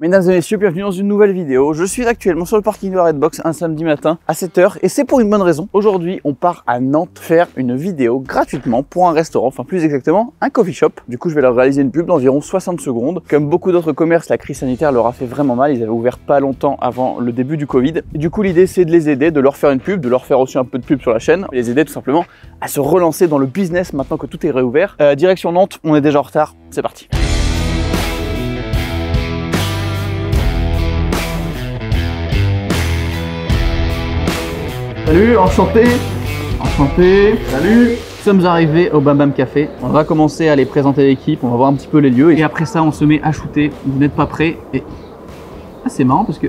Mesdames et messieurs, bienvenue dans une nouvelle vidéo. Je suis actuellement sur le parking de la Redbox un samedi matin à 7 h et c'est pour une bonne raison. Aujourd'hui, on part à Nantes faire une vidéo gratuitement pour un restaurant, enfin plus exactement un coffee shop. Du coup, je vais leur réaliser une pub d'environ 60 secondes. Comme beaucoup d'autres commerces, la crise sanitaire leur a fait vraiment mal. Ils avaient ouvert pas longtemps avant le début du Covid. Et du coup, l'idée, c'est de les aider, de leur faire une pub, de leur faire aussi un peu de pub sur la chaîne, et les aider tout simplement à se relancer dans le business maintenant que tout est réouvert. Direction Nantes, on est déjà en retard. C'est parti. Salut, enchanté, salut. Nous sommes arrivés au Bam Bam Café. On va commencer à les présenter l'équipe, on va voir un petit peu les lieux et après ça on se met à shooter. Vous n'êtes pas prêts et c'est marrant parce que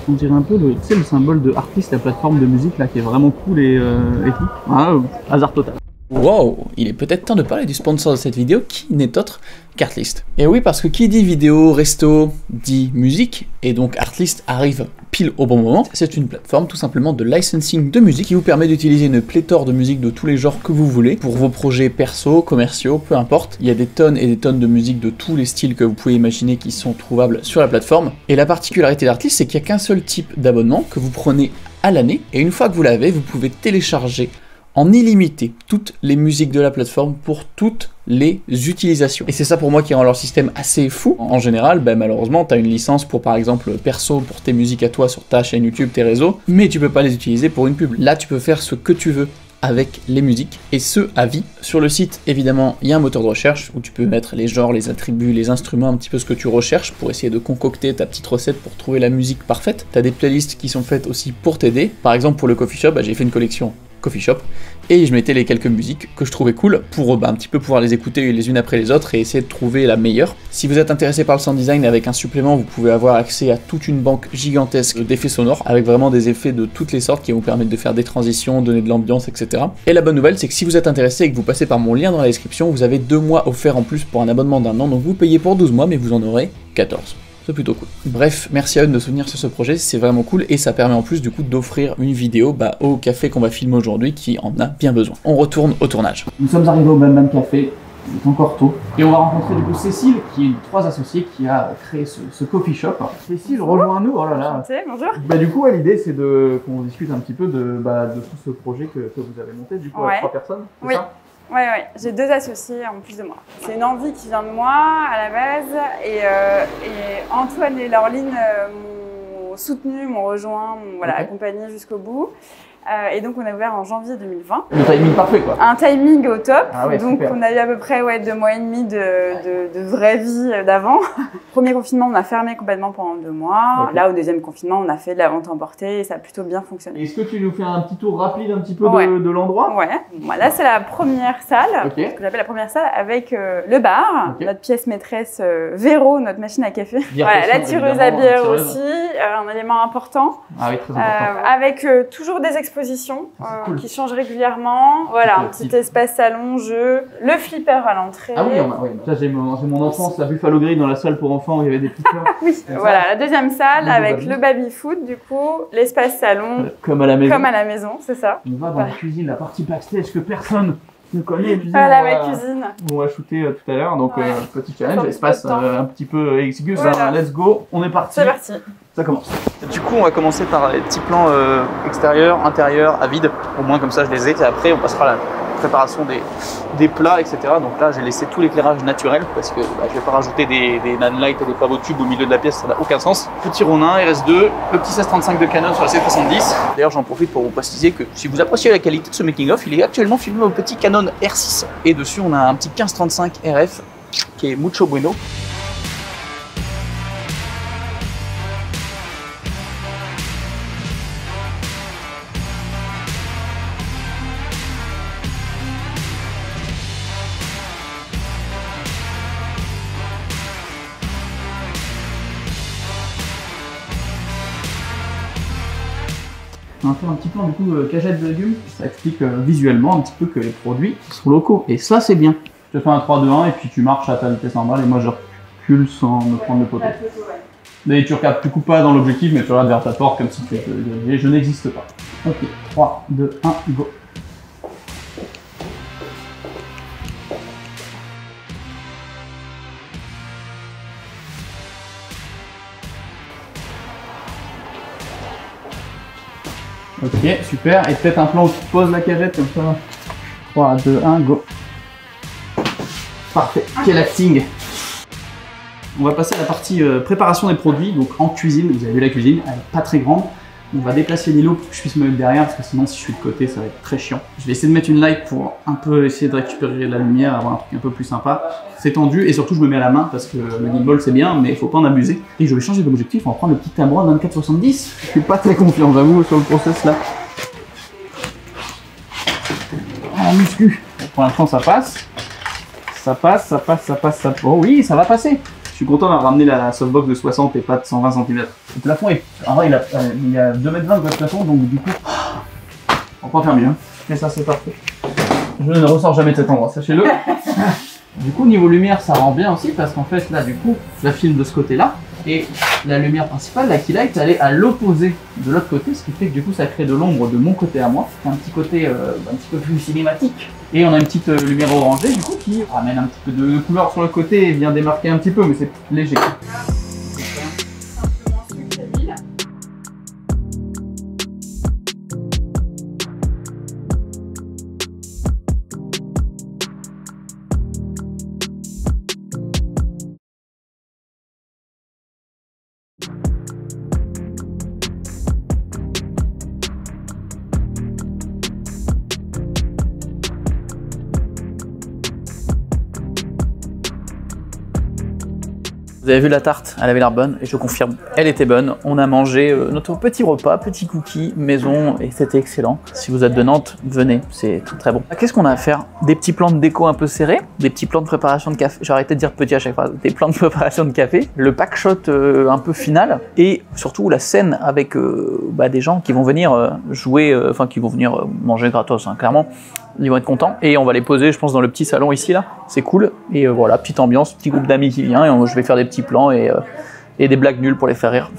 on dirait un peu le symbole de Artlist, la plateforme de musique là qui est vraiment cool et tout. Ah, hasard total. Wow, il est peut-être temps de parler du sponsor de cette vidéo qui n'est autre qu'Artlist. Et oui, parce que qui dit vidéo, resto, dit musique, et donc Artlist arrive pile au bon moment. C'est une plateforme tout simplement de licensing de musique qui vous permet d'utiliser une pléthore de musique de tous les genres que vous voulez pour vos projets perso, commerciaux, peu importe. Il y a des tonnes et des tonnes de musique de tous les styles que vous pouvez imaginer qui sont trouvables sur la plateforme. Et la particularité d'Artlist, c'est qu'il n'y a qu'un seul type d'abonnement que vous prenez à l'année, et une fois que vous l'avez, vous pouvez télécharger en illimité toutes les musiques de la plateforme pour toutes les utilisations. Et c'est ça pour moi qui rend leur système assez fou. En général, malheureusement, tu as une licence pour par exemple perso, pour tes musiques à toi sur ta chaîne YouTube, tes réseaux, mais tu peux pas les utiliser pour une pub. Là, tu peux faire ce que tu veux avec les musiques, et ce à vie. Sur le site, évidemment, il y a un moteur de recherche où tu peux mettre les genres, les attributs, les instruments, un petit peu ce que tu recherches pour essayer de concocter ta petite recette pour trouver la musique parfaite. Tu as des playlists qui sont faites aussi pour t'aider. Par exemple, pour le coffee shop, j'ai fait une collection coffee shop et je mettais les quelques musiques que je trouvais cool pour un petit peu pouvoir les écouter les unes après les autres et essayer de trouver la meilleure. Si vous êtes intéressé par le sound design, avec un supplément vous pouvez avoir accès à toute une banque gigantesque d'effets sonores avec vraiment des effets de toutes les sortes qui vous permettent de faire des transitions, donner de l'ambiance, etc. Et la bonne nouvelle, c'est que si vous êtes intéressé et que vous passez par mon lien dans la description, vous avez 2 mois offerts en plus pour un abonnement d'1 an, donc vous payez pour 12 mois mais vous en aurez 14. C'est plutôt cool. Bref, merci à eux de nous soutenir sur ce projet, c'est vraiment cool et ça permet en plus du coup d'offrir une vidéo au café qu'on va filmer aujourd'hui qui en a bien besoin. On retourne au tournage. Nous sommes arrivés au Bam Bam Café, il est encore tôt, et on va rencontrer du coup Cécile qui est une des 3 associées qui a créé ce coffee shop. Cécile, rejoins-nous, oh là là. Enchantée, bonjour. Du coup, l'idée c'est qu'on discute un petit peu de tout ce projet que vous avez monté, du coup à 3 personnes, c'est ça ? Oui, j'ai 2 associés en plus de moi. C'est une envie qui vient de moi à la base et Antoine et Laureline m'ont soutenu, m'ont rejoint, m'ont accompagné jusqu'au bout. Et donc on a ouvert en janvier 2020. Le timing parfait quoi. Un timing au top. Ah ouais, donc super. On a eu à peu près 2 mois et demi de vraie vie d'avant. Premier confinement, on a fermé complètement pendant 2 mois. Okay. Là au deuxième confinement, on a fait de la vente emportée et ça a plutôt bien fonctionné. Est-ce que tu nous fais un petit tour rapide un petit peu de l'endroit? Ouais. Bon, là c'est la première salle, ce que j'appelle la première salle avec le bar, notre pièce maîtresse Véro, notre machine à café. Voilà, la tireuse à bière aussi, un élément important. Ah oui, très important. Avec toujours des expositions qui changent régulièrement. Voilà, un petit espace salon, jeu, le flipper à l'entrée. Ah oui, ça j'ai mon enfance, la Buffalo Grill dans la salle pour enfants où il y avait des flippers. Oui, voilà, la deuxième salle avec le baby food, du coup, l'espace salon. Comme à la maison. Comme à la maison, c'est ça. On va dans la cuisine, la partie backstage que personne ne connaît. Voilà, ma cuisine. On va shooter tout à l'heure, donc petit challenge, espace un petit peu exigu. Let's go, on est parti. C'est parti. Ça commence. Du coup, on va commencer par les petits plans extérieurs, intérieurs, à vide. Au moins, comme ça, je les ai. Et après, on passera à la préparation des plats, etc. Donc là, j'ai laissé tout l'éclairage naturel parce que je vais pas rajouter des nanlights et des pavots tubes au milieu de la pièce, ça n'a aucun sens. Petit Ronin, RS2, le petit 1635 de Canon sur la C70. D'ailleurs, j'en profite pour vous préciser que si vous appréciez la qualité de ce making-of, il est actuellement filmé au petit Canon R6. Et dessus, on a un petit 1535 RF qui est mucho bueno. On va faire un petit plan du coup cagette de légumes, ça explique visuellement un petit peu que les produits sont locaux et ça c'est bien. Je te fais un 3-2-1 et puis tu marches à ta vitesse normale et moi je recule sans me prendre le poteau. Mais tu regardes, tu coupes pas dans l'objectif mais tu regardes vers ta porte comme si tu étais dirigé, je n'existe pas. Ok, 3, 2, 1, go. Ok, super. Et peut-être un plan où tu poses la cagette comme ça. 3, 2, 1, go. Parfait. Quel acting. On va passer à la partie préparation des produits, donc en cuisine. Vous avez vu la cuisine, elle n'est pas très grande. On va déplacer l'îlot pour que je puisse me mettre derrière, parce que sinon si je suis de côté ça va être très chiant. Je vais essayer de mettre une light pour un peu essayer de récupérer de la lumière, avoir un truc un peu plus sympa. C'est tendu et surtout je me mets à la main parce que le gimbal c'est bien mais il faut pas en abuser. Et je vais changer d'objectif, on va prendre le petit Tamron 24-70. Je suis pas très confiant j'avoue sur le process là. Ah muscu. Pour l'instant ça passe. Ça passe, ça passe, ça passe, ça passe. Oh oui ça va passer. Je suis content d'avoir ramené la softbox de 60 et pas de 120 cm. Le plafond est... En vrai, il y a 2,20 m de plafond, donc du coup, on peut pas faire mieux. Hein. Mais ça, c'est parfait. Je ne ressors jamais de cet endroit, sachez-le. Du coup, niveau lumière, ça rend bien aussi, parce qu'en fait, là, du coup, la filme de ce côté-là, et la lumière principale, la key light, elle est à l'opposé de l'autre côté, ce qui fait que du coup, ça crée de l'ombre de mon côté à moi. C'est un petit côté un petit peu plus cinématique. Et on a une petite lumière orangée, du coup, qui ramène un petit peu de couleur sur le côté et vient démarquer un petit peu, mais c'est léger. Vous avez vu la tarte, elle avait l'air bonne et je confirme, elle était bonne. On a mangé notre petit repas, petit cookie maison et c'était excellent. Si vous êtes de Nantes, venez, c'est très très bon. Qu'est-ce qu'on a à faire? Des petits plans de déco un peu serrés, des petits plans de préparation de café, j'ai arrêté de dire petit à chaque fois, des plans de préparation de café, le pack shot un peu final et surtout la scène avec des gens qui vont venir jouer, enfin qui vont venir manger gratos, hein, clairement. Ils vont être contents et on va les poser je pense dans le petit salon ici là, c'est cool et voilà, petite ambiance, petit groupe d'amis qui vient et je vais faire des petits plans et des blagues nulles pour les faire rire.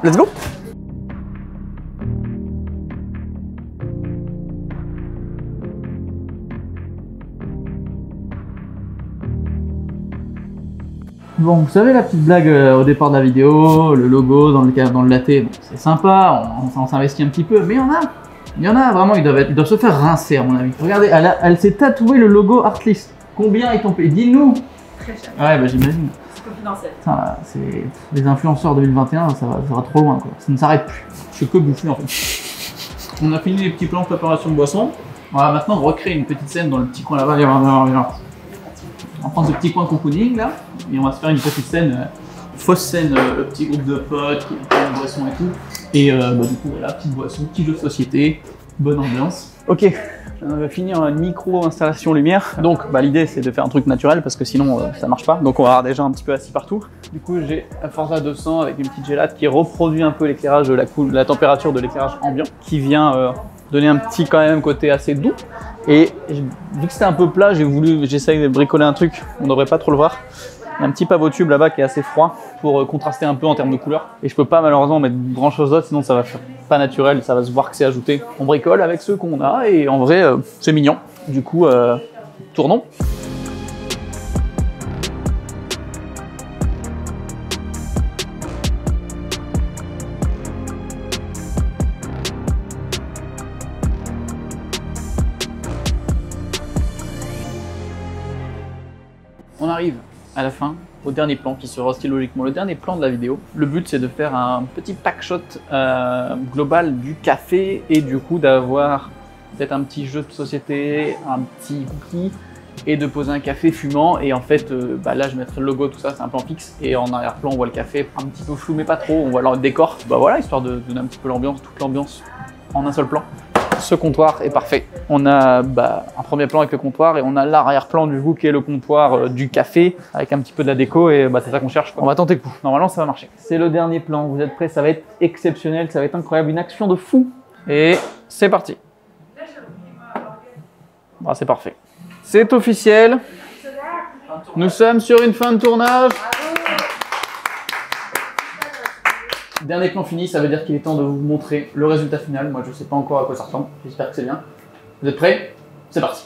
Let's go! Bon, vous savez la petite blague au départ de la vidéo, le logo dans le latte, bon, c'est sympa, on s'investit un petit peu, mais il y en a vraiment, ils doivent se faire rincer à mon avis. Regardez, elle s'est tatouée le logo Artlist. Combien ils t'ont payé? Dis-nous. Très cher. Ouais, bah j'imagine. C'est confidentiel. C'est les influenceurs 2021, ça va trop loin quoi. Ça ne s'arrête plus. Je suis que bouffé en fait. On a fini les petits plans de préparation de boisson. On va maintenant recréer une petite scène dans le petit coin là-bas. On va prendre ce petit coin cocooning là et on va se faire une petite scène, fausse scène, le petit groupe de potes qui prennent une boisson et tout. Et du coup voilà, petite boisson, petit jeu de société, bonne ambiance. Ok, on va finir une micro-installation lumière. Donc l'idée c'est de faire un truc naturel parce que sinon ça marche pas. Donc on va avoir déjà un petit peu assis partout. Du coup j'ai un Forza 200 avec une petite gélate qui reproduit un peu l'éclairage, la température de l'éclairage ambiant, qui vient donner un petit quand même côté assez doux. Et vu que c'était un peu plat, j'essaye de bricoler un truc, on devrait pas trop le voir. Il y a un petit pavot tube là-bas qui est assez froid pour contraster un peu en termes de couleur. Et je peux pas malheureusement mettre grand chose d'autre, sinon ça va faire pas naturel, ça va se voir que c'est ajouté. On bricole avec ceux qu'on a et en vrai c'est mignon. Du coup, tournons. On arrive à la fin, au dernier plan, qui sera aussi logiquement le dernier plan de la vidéo. Le but c'est de faire un petit pack shot global du café et du coup d'avoir peut-être un petit jeu de société, un petit cookie et de poser un café fumant. Et en fait, là je mettrai le logo, tout ça, c'est un plan fixe. Et en arrière-plan on voit le café un petit peu flou mais pas trop, on voit le décor. Voilà, histoire de donner un petit peu l'ambiance, toute l'ambiance en un seul plan. Ce comptoir est parfait. On a un premier plan avec le comptoir et on a l'arrière-plan du coup qui est le comptoir du café avec un petit peu de la déco et c'est ça qu'on cherche. On va tenter le coup. Normalement ça va marcher. C'est le dernier plan. Vous êtes prêts? Ça va être exceptionnel, ça va être incroyable, une action de fou. Et c'est parti. C'est parfait. C'est officiel. Nous sommes sur une fin de tournage. Dernier plan fini, ça veut dire qu'il est temps de vous montrer le résultat final. Moi, je ne sais pas encore à quoi ça ressemble. J'espère que c'est bien. Vous êtes prêts? C'est parti.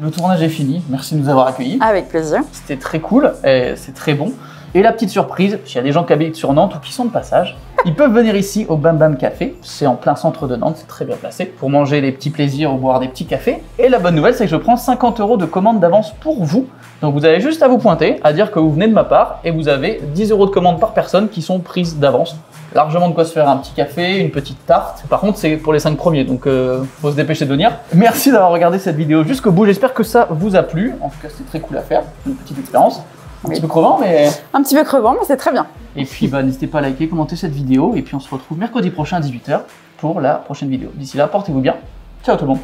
Le tournage est fini, merci de nous avoir accueillis. Avec plaisir. C'était très cool, et c'est très bon. Et la petite surprise, s'il y a des gens qui habitent sur Nantes ou qui sont de passage, ils peuvent venir ici au Bam Bam Café. C'est en plein centre de Nantes, c'est très bien placé, pour manger des petits plaisirs ou boire des petits cafés. Et la bonne nouvelle, c'est que je prends 50 € de commande d'avance pour vous. Donc vous avez juste à vous pointer, à dire que vous venez de ma part, et vous avez 10 € de commande par personne qui sont prises d'avance. Largement de quoi se faire un petit café, une petite tarte. Par contre, c'est pour les 5 premiers, donc faut se dépêcher de venir. Merci d'avoir regardé cette vidéo jusqu'au bout. J'espère que ça vous a plu. En tout cas, c'était très cool à faire, une petite expérience. Un petit peu crevant, mais... Un petit peu crevant, mais c'est très bien. Et puis, n'hésitez pas à liker, commenter cette vidéo. Et puis, on se retrouve mercredi prochain à 18 h pour la prochaine vidéo. D'ici là, portez-vous bien. Ciao tout le monde.